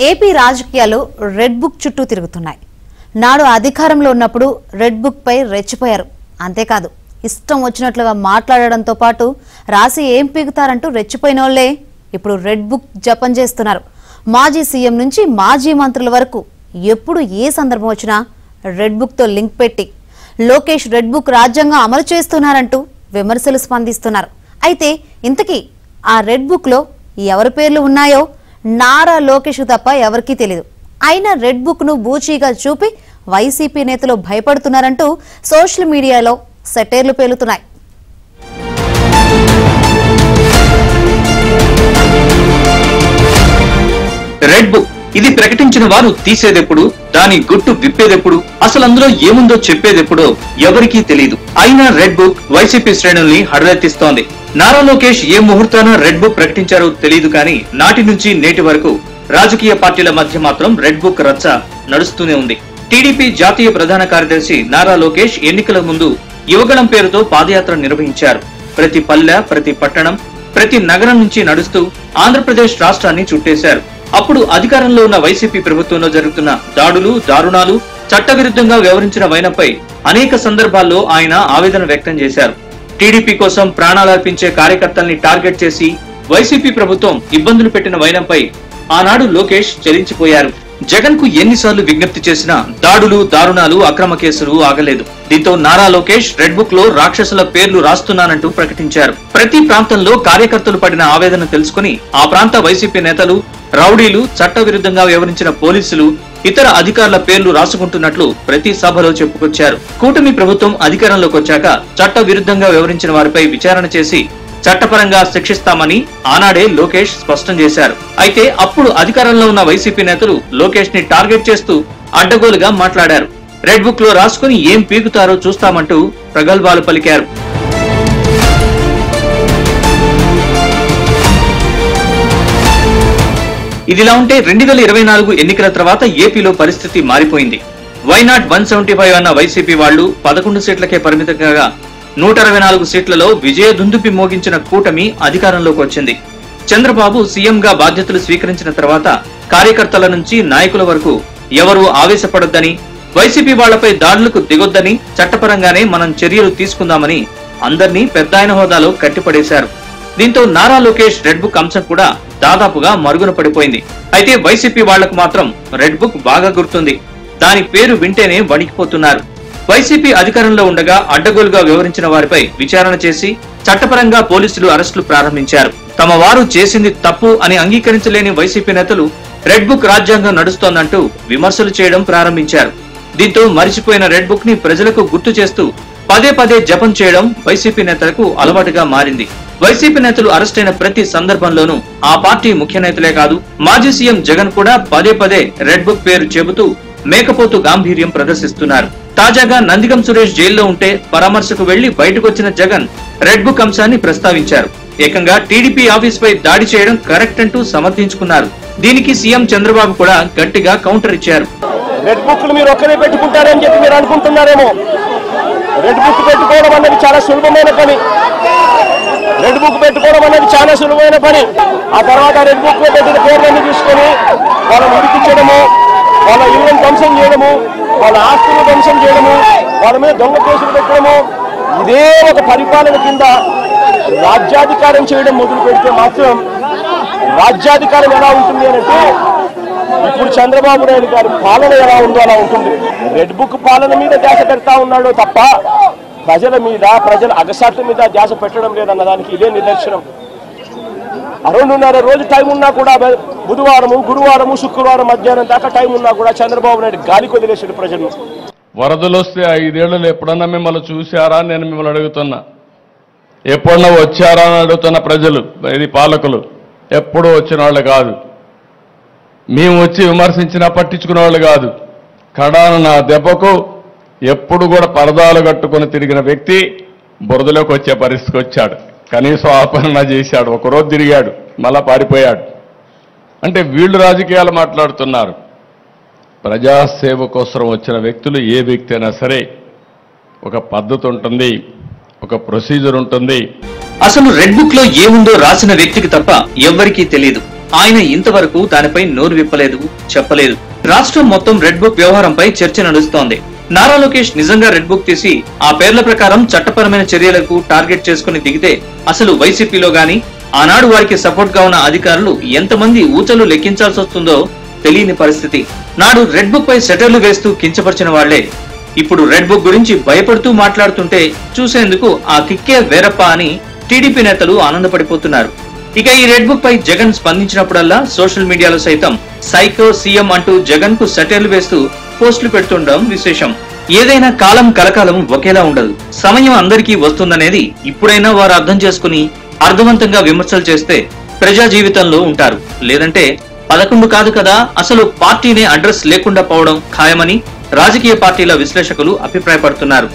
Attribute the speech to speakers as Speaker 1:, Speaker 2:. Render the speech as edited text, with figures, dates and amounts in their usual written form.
Speaker 1: AP రాజకీయాలు red book చుట్టూ తిరుగుతున్నాయి. నాడు అధికారంలో ఉన్నప్పుడు రెడ్ బుక్ పై రెచ్చిపోయారు. అంతేకాదు ఇష్టం వచ్చినట్లుగా మాట్లాడడంతో పాటు రాసి ఏం పీకుతారంటూ రెచ్చిపోయినోళ్లే ఇప్పుడు రెడ్ బుక్ జపం చేస్తున్నారు. మాజీ సీఎం నుంచి మాజీ మంత్రుల వరకు ఎప్పుడు ఏ సందర్భం వచ్చినా రెడ్ బుక్ తో లింక్ పెట్టి లోకేష్ రెడ్ బుక్ రాజ్యాంగం అమలు చేస్తున్నారంటూ విమర్శలు స్పందిస్తున్నారు. అయితే ఇంతకీ ఆ రెడ్ బుక్ లో ఎవరి పేర్లు ఉన్నాయో నారా లోకేష్ తప్ప ఎవరికీ తెలియదు. అయినా రెడ్ బుక్ ను బూచీగా చూపి వైసీపీ నేతలు భయపడుతున్నారంటూ సోషల్ మీడియాలో సెటైర్లు పేలుతున్నాయి.
Speaker 2: రెడ్ బుక్ ఇది ప్రకటించిన వారు తీసేదెప్పుడు, దాని గుట్టు విప్పేదెప్పుడు, అసలు అందులో ఏముందో చెప్పేదెప్పుడో ఎవరికీ తెలియదు. అయినా రెడ్ బుక్ వైసీపీ శ్రేణుల్ని హడలెత్తిస్తోంది. నారా లోకేష్ ఏ ముహూర్తాన రెడ్ బుక్ ప్రకటించారో తెలియదు కానీ నాటి నుంచి నేటి వరకు రాజకీయ పార్టీల మధ్య మాత్రం రెడ్ బుక్ రచ్చ నడుస్తూనే ఉంది. టీడీపీ జాతీయ ప్రధాన కార్యదర్శి నారా లోకేష్ ఎన్నికల ముందు యువగళం పేరుతో పాదయాత్ర నిర్వహించారు. ప్రతి పల్లె, ప్రతి పట్టణం, ప్రతి నగరం నుంచి నడుస్తూ ఆంధ్రప్రదేశ్ రాష్ట్రాన్ని చుట్టేశారు. అప్పుడు అధికారంలో ఉన్న వైసీపీ ప్రభుత్వంలో జరుగుతున్న దాడులు, దారుణాలు, చట్టవిరుద్ధంగా వ్యవహరించిన వైనంపై అనేక సందర్భాల్లో ఆయన ఆవేదన వ్యక్తం చేశారు. టీడీపీ కోసం ప్రాణాలర్పించే కార్యకర్తల్ని టార్గెట్ చేసి వైసీపీ ప్రభుత్వం ఇబ్బందులు పెట్టిన వైనంపై ఆనాడు లోకేష్ చెలించిపోయారు. జగన్ కు ఎన్నిసార్లు విజ్ఞప్తి చేసినా దాడులు, దారుణాలు, అక్రమ కేసులు ఆగలేదు. దీంతో నారా లోకేష్ రెడ్ బుక్ లో రాక్షసుల పేర్లు రాస్తున్నానంటూ ప్రకటించారు. ప్రతి ప్రాంతంలో కార్యకర్తలు పడిన ఆవేదన తెలుసుకుని ఆ ప్రాంత వైసీపీ నేతలు, రౌడీలు, చట్టవిరుద్ధంగా వ్యవహరించిన పోలీసులు, ఇతర అధికారుల పేర్లు రాసుకుంటున్నట్లు ప్రతి సభలో చెప్పుకొచ్చారు. కూటమి ప్రభుత్వం అధికారంలోకి వచ్చాక చట్ట విరుద్ధంగా వ్యవహరించిన వారిపై విచారణ చేసి చట్టపరంగా శిక్షిస్తామని ఆనాడే లోకేష్ స్పష్టం చేశారు. అయితే అప్పుడు అధికారంలో ఉన్న వైసీపీ నేతలు లోకేష్ ని టార్గెట్ చేస్తూ అడ్డగోలుగా మాట్లాడారు. రెడ్ బుక్ లో రాసుకుని ఏం పీకుతారో చూస్తామంటూ ప్రగల్భాలు పలికారు. ఇదిలా ఉంటే 2024 ఎన్నికల తర్వాత ఏపీలో పరిస్థితి మారిపోయింది. వైనాట్ 175 అన్న వైసీపీ వాళ్లు 11 సీట్లకే పరిమితం కాగా 124 సీట్లలో విజయ దుందుపి మోగించిన కూటమి అధికారంలోకి వచ్చింది. చంద్రబాబు సీఎంగా బాధ్యతలు స్వీకరించిన తర్వాత కార్యకర్తల నుంచి నాయకుల వరకు ఎవరూ ఆవేశపడొద్దని, వైసీపీ వాళ్లపై దాడులకు దిగొద్దని, చట్టపరంగానే మనం చర్యలు తీసుకుందామని అందర్నీ పెద్దాయన హోదాలో కట్టిపడేశారు. దీంతో నారా లోకేష్ రెడ్ బుక్ అంశం కూడా దాదాపుగా మరుగున పడిపోయింది. అయితే వైసీపీ వాళ్లకు మాత్రం రెడ్ బుక్ బాగా గుర్తుంది. దాని పేరు వింటేనే వణికిపోతున్నారు. వైసీపీ అధికారంలో ఉండగా అడ్డగోలుగా వ్యవహరించిన వారిపై విచారణ చేసి చట్టపరంగా పోలీసులు అరెస్టులు ప్రారంభించారు. తమ వారు చేసింది తప్పు అని అంగీకరించలేని వైసీపీ నేతలు రెడ్ బుక్ రాజ్యాంగం నడుస్తోందంటూ విమర్శలు చేయడం ప్రారంభించారు. దీంతో మరిచిపోయిన రెడ్ బుక్ ని ప్రజలకు గుర్తు చేస్తూ పదే పదే జపం చేయడం వైసీపీ నేతలకు అలవాటుగా మారింది. వైసీపీ నేతలు అరెస్ట్ అయిన ప్రతి సందర్భంలోనూ ఆ పార్టీ ముఖ్య నేతలే కాదు, మాజీ సీఎం జగన్ కూడా పదే పదే రెడ్ బుక్ పేరు చెబుతూ మేకపోతు గాంభీర్యం ప్రదర్శిస్తున్నారు. తాజాగా నందిగం సురేష్ జైల్లో ఉంటే పరామర్శకు వెళ్లి బయటకు వచ్చిన జగన్ రెడ్ బుక్ అంశాన్ని ప్రస్తావించారు. ఏకంగా టీడీపీ ఆఫీస్ పై దాడి చేయడం కరెక్ట్ అంటూ సమర్థించుకున్నారు. దీనికి సీఎం చంద్రబాబు కూడా గట్టిగా కౌంటర్ ఇచ్చారు.
Speaker 3: రెడ్ బుక్ మీరు ఒక్కరే పెట్టుకుంటారని చెప్పి మీరు అనుకుంటున్నారేమో. రెడ్ బుక్ పెట్టుకోవడం అన్నది చాలా సులభమైన పని. రెడ్ బుక్ పెట్టుకోవడం అన్నది చాలా సులువైన పని. ఆ తర్వాత రెడ్ బుక్ లో పెట్టిన పేర్లన్నీ తీసుకొని వాళ్ళని ఉడికించడము, వాళ్ళ ఇళ్లను ధ్వంసం చేయడము, వాళ్ళ ఆస్తులు ధ్వంసం చేయడము, వాళ్ళ మీద దొంగ కేసులు పెట్టడము, ఇదే ఒక పరిపాలన కింద రాజ్యాధికారం చేయడం మొదలు పెడితే మాత్రం రాజ్యాధికారం ఎలా ఉంటుంది అంటే ఇప్పుడు చంద్రబాబు నాయుడు గారి పాలన ఎలా ఉందో అలా ఉంటుంది. రెడ్ బుక్ పాలన మీద ధ్యాస పెడతా ఉన్నాడు తప్ప ప్రజల మీద, ప్రజల అగసాట్ల మీద ధ్యాస పెట్టడం లేదన్న దానికి ఇదే నిదర్శనం. 2.5 రోజు టైం ఉన్నా కూడా బుధవారము, గురువారము, శుక్రవారం మధ్యాహ్నం దాకా టైం ఉన్నా కూడా చంద్రబాబు నాయుడు గాలికి వదిలేసాడు ప్రజలు.
Speaker 4: వరదలు వస్తే 5 ఏళ్లలో ఎప్పుడన్నా మిమ్మల్ని చూశారా అని నేను మిమ్మల్ని అడుగుతున్నా. ఎప్పుడన్నా వచ్చారా అని అడుగుతున్న ప్రజలు, ఇది పాలకులు ఎప్పుడూ వచ్చిన వాళ్ళు కాదు. మేము వచ్చి విమర్శించినా పట్టించుకునే వాళ్ళు కాదు. కడాన నా దెబ్బకు ఎప్పుడు కూడా పరదాలు కట్టుకుని తిరిగిన వ్యక్తి బురదలోకి వచ్చే పరిస్థితికి వచ్చాడు. కనీసం ఆపరణ చేశాడు. ఒకరోజు తిరిగాడు, మళ్ళా పారిపోయాడు. అంటే వీళ్ళు రాజకీయాలు మాట్లాడుతున్నారు. ప్రజాసేవ కోసం వచ్చిన వ్యక్తులు ఏ వ్యక్తి అయినా సరే ఒక పద్ధతి ఉంటుంది, ఒక ప్రొసీజర్ ఉంటుంది.
Speaker 2: అసలు రెడ్ బుక్ లో ఏముందో రాసిన వ్యక్తికి తప్ప ఎవ్వరికీ తెలియదు. ఆయన ఇంతవరకు దానిపై నోరు విప్పలేదు, చెప్పలేదు. రాష్ట్రం మొత్తం రెడ్ బుక్ వ్యవహారంపై చర్చ నడుస్తోంది. నారా లోకేష్ నిజంగా రెడ్ బుక్ తీసి ఆ పేర్ల ప్రకారం చట్టపరమైన చర్యలకు టార్గెట్ చేసుకుని దిగితే అసలు వైసీపీలో గాని ఆనాడు వారికి సపోర్ట్ గా ఉన్న అధికారులు ఎంతమంది ఊచలు లెక్కించాల్సి వస్తుందో తెలియని పరిస్థితి. నాడు రెడ్ బుక్ పై సెటర్లు వేస్తూ కించపరిచిన వాళ్లే ఇప్పుడు రెడ్ బుక్ గురించి భయపడుతూ మాట్లాడుతుంటే చూసేందుకు ఆ కిక్కే వేరప్ప అని టీడీపీ నేతలు ఆనందపడిపోతున్నారు. ఇక ఈ రెడ్ బుక్ పై జగన్ స్పందించినప్పుడల్లా సోషల్ మీడియాలో సైతం సైకో సీఎం అంటూ జగన్ కు సెటర్లు వేస్తూ పోస్టులు పెడుతుండడం విశేషం. ఏదైనా కాలం కలకాలం ఒకేలా ఉండదు. సమయం అందరికీ వస్తుందనేది ఇప్పుడైనా వారు అర్థం చేసుకుని అర్థవంతంగా విమర్శలు చేస్తే ప్రజా జీవితంలో ఉంటారు. లేదంటే 11 కాదు కదా అసలు పార్టీనే అడ్రస్ లేకుండా పోవడం ఖాయమని రాజకీయ పార్టీల విశ్లేషకులు అభిప్రాయపడుతున్నారు.